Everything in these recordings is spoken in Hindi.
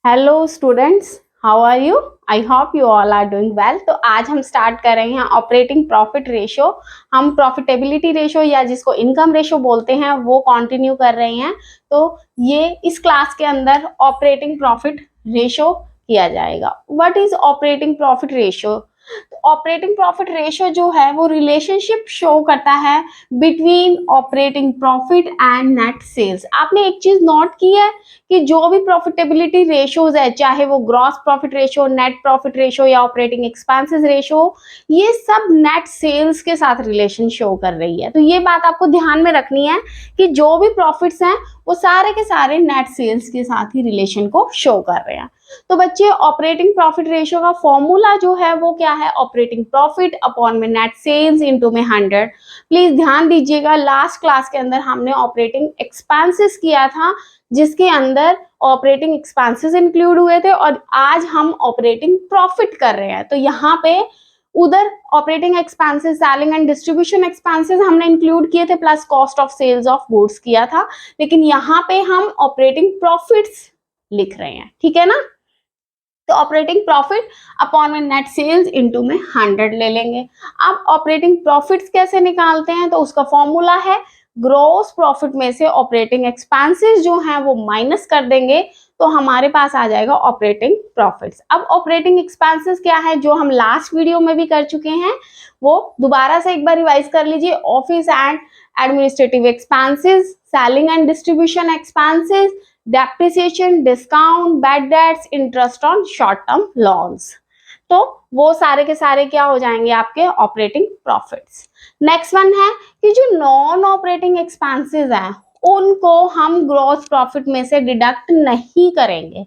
Hello students, how are you? I hope you all are doing well. तो आज हम स्टार्ट कर रहे हैं ऑपरेटिंग प्रॉफिट रेशियो। हम प्रॉफिटेबिलिटी रेशियो या जिसको इनकम रेशियो बोलते हैं वो कंटिन्यू कर रहे हैं। तो ये इस क्लास के अंदर ऑपरेटिंग प्रॉफिट रेशियो किया जाएगा। What is operating profit ratio? Operating profit ratio जो है वो रिलेशनशिप शो करता है between operating profit and net sales. आपने एक चीज नोट की है कि जो भी प्रॉफिटेबिलिटी रेशियोज है, चाहे वो gross profit ratio, net profit ratio या ऑपरेटिंग एक्सपेंसेस रेशियो, ये सब नेट सेल्स के साथ रिलेशन शो कर रही है। तो ये बात आपको ध्यान में रखनी है कि जो भी प्रॉफिट्स हैं वो सारे के सारे नेट सेल्स के साथ ही रिलेशन को शो कर रहे हैं। तो बच्चे, ऑपरेटिंग प्रॉफिट रेशियो का फॉर्मूला जो है वो क्या है? ऑपरेटिंग प्रॉफिट अपॉन में नेट सेल्स इनटू में 100। प्लीज ध्यान दीजिएगा, लास्ट क्लास के अंदर हमने ऑपरेटिंग एक्सपेंसेस किया था जिसके अंदर ऑपरेटिंग एक्सपेंसेस इंक्लूड हुए थे, और आज हम ऑपरेटिंग प्रॉफिट कर रहे हैं। तो यहाँ पे उधर operating expenses, selling and distribution expenses हमने इंक्लूड किए थे, plus cost of sales of goods किया था, लेकिन यहाँ पे हम ऑपरेटिंग प्रॉफिट्स लिख रहे हैं। ठीक है ना? तो ऑपरेटिंग प्रॉफिट अपॉन में नेट सेल्स इनटू में 100 ले लेंगे। अब ऑपरेटिंग प्रॉफिट्स कैसे निकालते हैं? तो उसका फॉर्मूला है ग्रॉस प्रॉफिट में से ऑपरेटिंग एक्सपेंसेस जो हैं वो माइनस कर देंगे, तो हमारे पास आ जाएगा ऑपरेटिंग प्रॉफिट्स। अब ऑपरेटिंग एक्सपेंसेस क्या है, जो हम लास्ट वीडियो में भी कर चुके हैं, वो दोबारा से एक बार रिवाइज कर लीजिए। Office and administrative expenses, selling and distribution expenses, depreciation, discount, bad debts, interest on short term loans. तो वो सारे के सारे क्या हो जाएंगे? आपके ऑपरेटिंग प्रॉफिट्स। नेक्स्ट वन है कि जो नॉन ऑपरेटिंग एक्सपेंसेस हैं उनको हम ग्रॉस प्रॉफिट में से डिडक्ट नहीं करेंगे।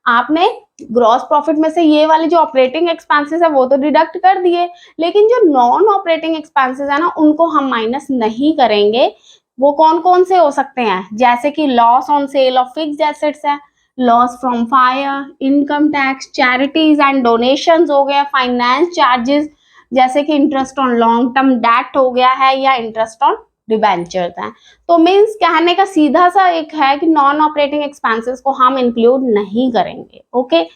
आपने ग्रॉस प्रॉफिट में से ये वाले जो ऑपरेटिंग एक्सपेंसेस है वो तो डिडक्ट कर दिए, लेकिन जो नॉन ऑपरेटिंग एक्सपेंसेस है ना, उनको हम माइनस नहीं करेंगे। वो कौन कौन से हो सकते हैं? जैसे कि loss on sale of fixed assets है, loss from fire, income tax, charities and donations हो गया, फाइनेंस चार्जेस जैसे कि interest on long term debt हो गया है, या इंटरेस्ट ऑन डिबेंचर्स हैं। तो मीन्स कहने का सीधा सा एक है कि नॉन ऑपरेटिंग एक्सपेंसेस को हम इंक्लूड नहीं करेंगे। ओके।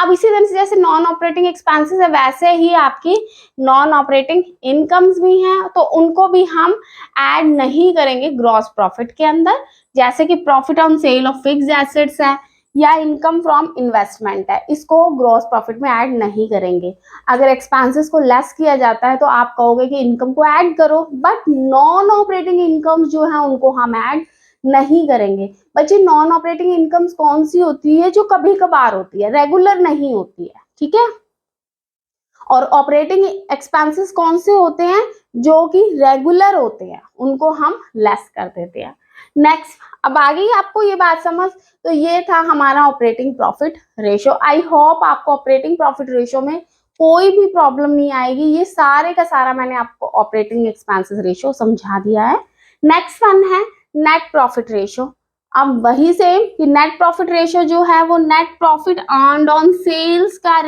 अब इसी तरह से जैसे नॉन ऑपरेटिंग एक्सपेंसेस है, वैसे ही आपकी नॉन ऑपरेटिंग इनकम्स भी हैं, तो उनको भी हम ऐड नहीं करेंगे ग्रॉस प्रॉफिट के अंदर। जैसे कि profit on sale of fixed assets है या इनकम फ्रॉम इन्वेस्टमेंट है, इसको ग्रॉस प्रॉफिट में ऐड नहीं करेंगे। अगर एक्सपेंसेस को लेस किया जाता है तो आप कहोगे कि इनकम को ऐड करो, बट नॉन ऑपरेटिंग इनकम्स जो है उनको हम ऐड नहीं करेंगे। बच्चे, नॉन ऑपरेटिंग इनकम्स कौन सी होती है? जो कभी कभार होती है, रेगुलर नहीं होती है। ठीक है। और ऑपरेटिंग एक्सपेंसेस कौन से होते हैं? जो कि रेगुलर होते हैं, उनको हम लेस कर देते हैं। नेक्स्ट, अब आ गई आपको ये बात समझ? तो ये था हमारा operating profit ratio. I hope आपको ऑपरेटिंग प्रॉफिट रेशियो में कोई भी प्रॉब्लम नहीं आएगी। ये सारे का सारा मैंने आपको ऑपरेटिंग एक्सपेंसेस रेशियो समझा दिया है। नेक्स्ट वन है नेट प्रॉफिट रेशियो। अब वही सेम कि नेट प्रॉफिट रेशियो जो है वो net profit earned on sales का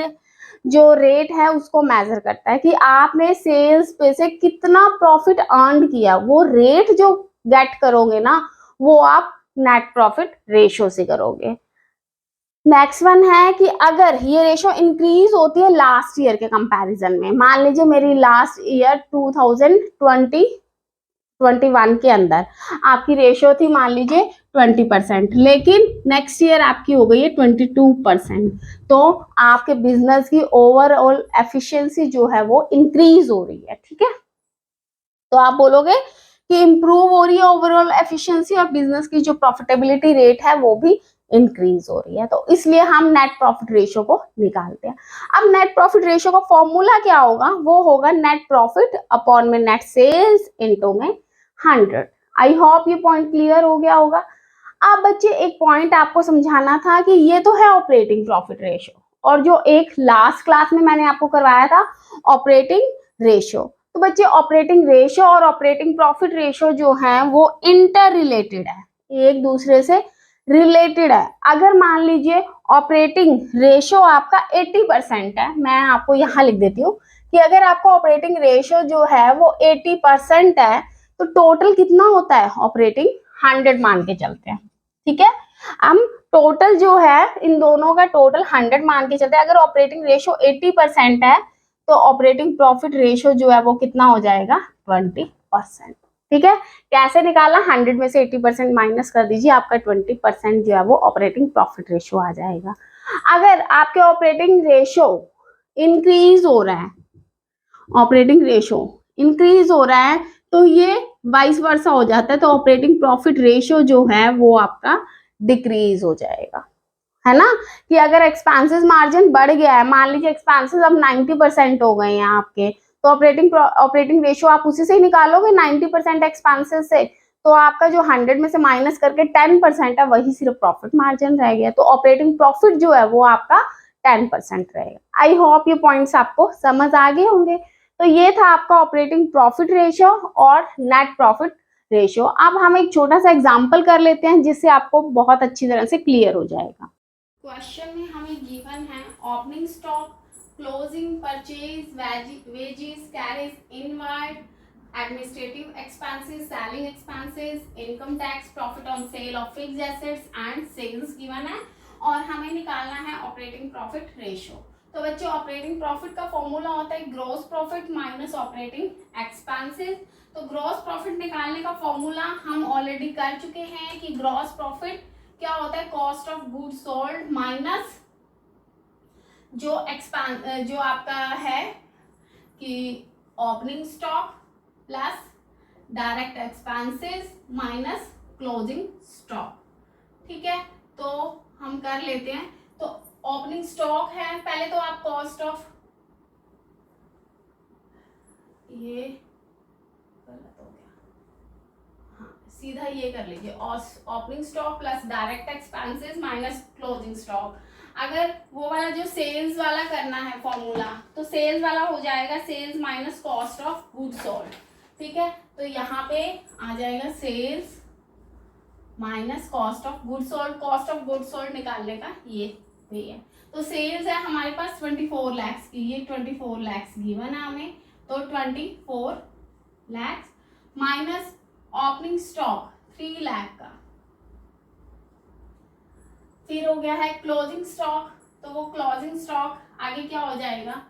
जो रेट है उसको मेजर करता है कि आपने सेल्स पे से कितना प्रॉफिट अर्न किया। वो रेट जो गेट करोगे ना, वो आप नेट प्रॉफिट रेशियो से करोगे। नेक्स्ट वन है कि अगर ये रेशियो इंक्रीज होती है लास्ट ईयर के कंपैरिजन में, मान लीजिए मेरी लास्ट ईयर 2021 के अंदर आपकी रेशियो थी मान लीजिए 20%, लेकिन नेक्स्ट ईयर आपकी हो गई है 22%, तो आपके बिजनेस की ओवरऑल एफिशिएंसी जो है वो इंक्रीज हो रही है। ठीक है। तो आप बोलोगे कि इंप्रूव हो रही है ओवरऑल एफिशिएंसी, और बिजनेस की जो प्रॉफिटेबिलिटी रेट है वो भी इंक्रीज हो रही है। तो इसलिए हम नेट प्रॉफिट रेशियो को निकालते हैं। अब नेट प्रॉफिट रेशियो का फॉर्मूला क्या होगा? वो होगा नेट प्रॉफिट अपॉन में नेट सेल्स इनटू में 100। आई होप ये पॉइंट क्लियर हो गया होगा। अब बच्चे, एक पॉइंट आपको समझाना था कि ये तो है ऑपरेटिंग प्रॉफिट रेशियो, और जो एक लास्ट क्लास में मैंने आपको करवाया था ऑपरेटिंग रेशियो। तो बच्चे, ऑपरेटिंग रेशियो और ऑपरेटिंग प्रॉफिट रेशियो जो है वो इंटर रिलेटेड है, एक दूसरे से रिलेटेड है। अगर मान लीजिए ऑपरेटिंग रेशियो आपका 80% है, मैं आपको यहाँ लिख देती हूँ कि अगर आपका ऑपरेटिंग रेशियो जो है वो 80% है, तो टोटल कितना होता है? ऑपरेटिंग 100 मान के चलते हैं। ठीक है। हम टोटल जो है इन दोनों का टोटल 100 मान के चलते हैं। अगर ऑपरेटिंग रेशियो 80% है तो ऑपरेटिंग प्रॉफिट रेशियो जो है वो कितना हो जाएगा 20%। ठीक है, कैसे निकालना, 100 में से 80% माइनस कर दीजिए, आपका 20% जो है वो ऑपरेटिंग प्रॉफिट रेशियो आ जाएगा। अगर आपके ऑपरेटिंग रेशियो इंक्रीज हो रहा है, ऑपरेटिंग रेशियो इंक्रीज हो रहा है तो ये वाइस वर्सा हो जाता है, तो ऑपरेटिंग प्रॉफिट रेशियो जो है वो आपका डिक्रीज हो जाएगा, है ना। कि अगर एक्सपेंसेस मार्जिन बढ़ गया है, मान लीजिए एक्सपेंसेस अब 90% हो गए हैं आपके, तो ऑपरेटिंग रेशियो आप उसी से ही निकालोगे 90% एक्सपेंसेस से, तो आपका जो 100 में से माइनस करके 10% है वही सिर्फ प्रॉफिट मार्जिन रह गया, तो ऑपरेटिंग प्रॉफिट जो है वो आपका 10% रहेगा। आई होप ये पॉइंट्स आपको समझ आ गए होंगे। तो ये था आपका ऑपरेटिंग प्रॉफिट रेशियो और नेट प्रॉफिट रेशियो। अब हम एक छोटा सा एग्जांपल कर लेते हैं जिससे आपको बहुत अच्छी तरह से क्लियर हो जाएगा। क्वेश्चन में हमें गिवन है opening stock, closing purchase, wages, carriage inward, administrative expenses, selling expenses, income tax, profit on sale of fixed assets and sales given है, और हमें निकालना है ऑपरेटिंग प्रॉफिट रेशियो। तो बच्चों ऑपरेटिंग प्रॉफिट का फॉर्मूला होता है gross profit minus operating expenses. तो ग्रॉस प्रॉफिट निकालने का फॉर्मूला हम ऑलरेडी कर चुके हैं कि ग्रॉस प्रॉफिट क्या होता है, cost of goods sold minus जो आपका है कि opening stock plus direct expenses minus closing stock. ठीक है, तो हम कर लेते हैं। तो ओपनिंग स्टॉक है, पहले तो आप कॉस्ट ऑफ, ये गलत हो गया, हाँ सीधा ये कर लीजिए, opening stock plus direct expenses minus closing stock. अगर वो वाला जो सेल्स वाला करना है फॉर्मूला, तो सेल्स वाला हो जाएगा sales minus cost of goods sold. ठीक है, तो यहाँ पे आ जाएगा sales minus cost of goods sold. Cost of goods sold निकालने का ये है, तो सेल्स है हमारे पास 24 लाख की, ये 24 लाख गिवन है हमें, तो 24 lakh minus opening stock 3 lakh का, फिर हो गया है क्लोजिंग स्टॉक, तो वो क्लोजिंग स्टॉक आगे क्या हो जाएगा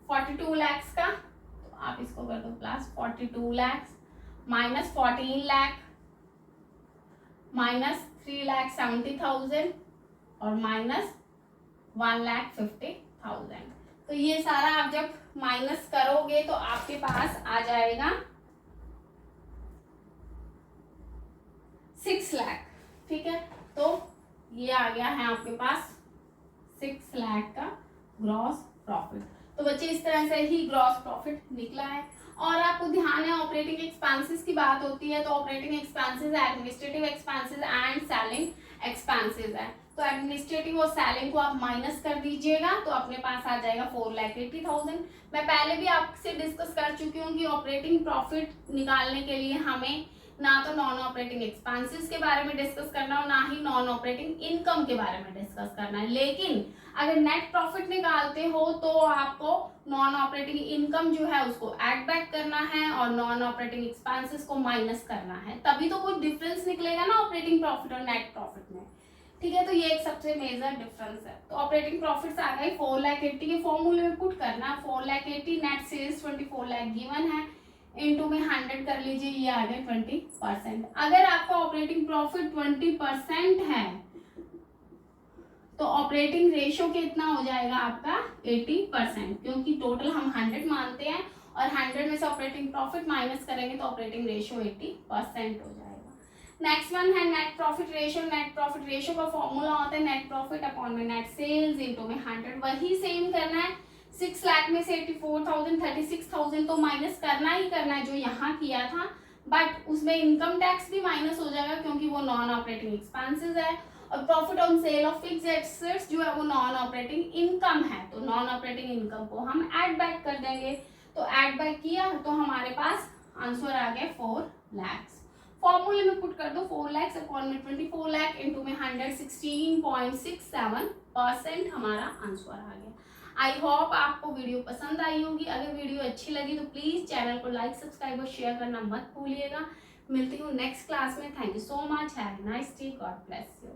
42 लाख का, तो आप इसको कर दो plus 42 lakh minus 14 lakh minus 3,70,000 और माइनस 1,50,000। तो ये सारा आप जब माइनस करोगे तो आपके पास आ जाएगा 6 लाख। ठीक है, तो ये आ गया है आपके पास 6 लाख का ग्रॉस प्रॉफिट। तो बच्चे इस तरह से ही ग्रॉस प्रॉफिट निकला है। और आपको ध्यान है ऑपरेटिंग एक्सपेंसेस की बात होती है तो operating expenses administrative expenses and selling expenses है। तो एडमिनिस्ट्रेटिव और सेलिंग को आप माइनस कर दीजिएगा तो अपने पास आ जाएगा 4,80,000। मैं पहले भी आपसे डिस्कस कर चुकी हूँ कि ऑपरेटिंग प्रॉफिट निकालने के लिए हमें ना तो नॉन ऑपरेटिंग एक्सपेंसेस के बारे में डिस्कस करना और ना ही नॉन ऑपरेटिंग इनकम के बारे में डिस्कस करना है। लेकिन अगर नेट प्रॉफिट निकालते हो तो आपको नॉन ऑपरेटिंग इनकम जो है उसको ऐड बैक करना है और नॉन ऑपरेटिंग एक्सपेंसेस को माइनस करना है, तभी तो कुछ डिफरेंस निकलेगा ना ऑपरेटिंग प्रॉफिट और नेट प्रॉफिट में। ठीक है, तो ये एक सबसे मेजर डिफरेंस है। तो ऑपरेटिंग प्रॉफिट्स आ गए 4,80,000 के फॉर्मूले में पुट करना, 4,80,000 नेट सेल्स 24 लाख गिवन है, इनटू में 100 कर लीजिए, ये आ गया 20%। अगर आपका ऑपरेटिंग प्रॉफिट 20% है तो ऑपरेटिंग रेशियो कितना हो जाएगा आपका 80%, क्योंकि टोटल हम 100 मानते हैं और 100 में से ऑपरेटिंग प्रॉफिट माइनस करेंगे तो ऑपरेटिंग रेशियो 80% हो जाएगा। नेक्स्ट वन है net profit ratio. Net profit ratio का फॉर्मूला होता है नेट प्रॉफिट अपॉन में नेट सेल्स इनटू में 100। वही सेम करना है, 6 लाख में से 84,000 36,000 तो माइनस करना ही करना है जो यहाँ किया था, बट उसमें इनकम टैक्स भी माइनस हो जाएगा क्योंकि वो नॉन ऑपरेटिंग एक्सपेंसेस है। और profit on sale of fixed assets जो है वो नॉन ऑपरेटिंग इनकम है, तो नॉन ऑपरेटिंग इनकम को हम ऐड बैक कर देंगे। तो ऐड बैक किया तो हमारे पास आंसर आ गया 4 लाख। फॉर्मूले में पुट कर दो 4 लाख अपॉन में 24 लाख इनटू में 100 16.67% हमारा आंसर आ गया। आई होप आपको वीडियो पसंद आई होगी। अगर वीडियो अच्छी लगी तो प्लीज चैनल को लाइक सब्सक्राइब और शेयर करना मत भूलिएगा। मिलती हूँ नेक्स्ट क्लास में। Thank you so much, have a nice day, God bless you.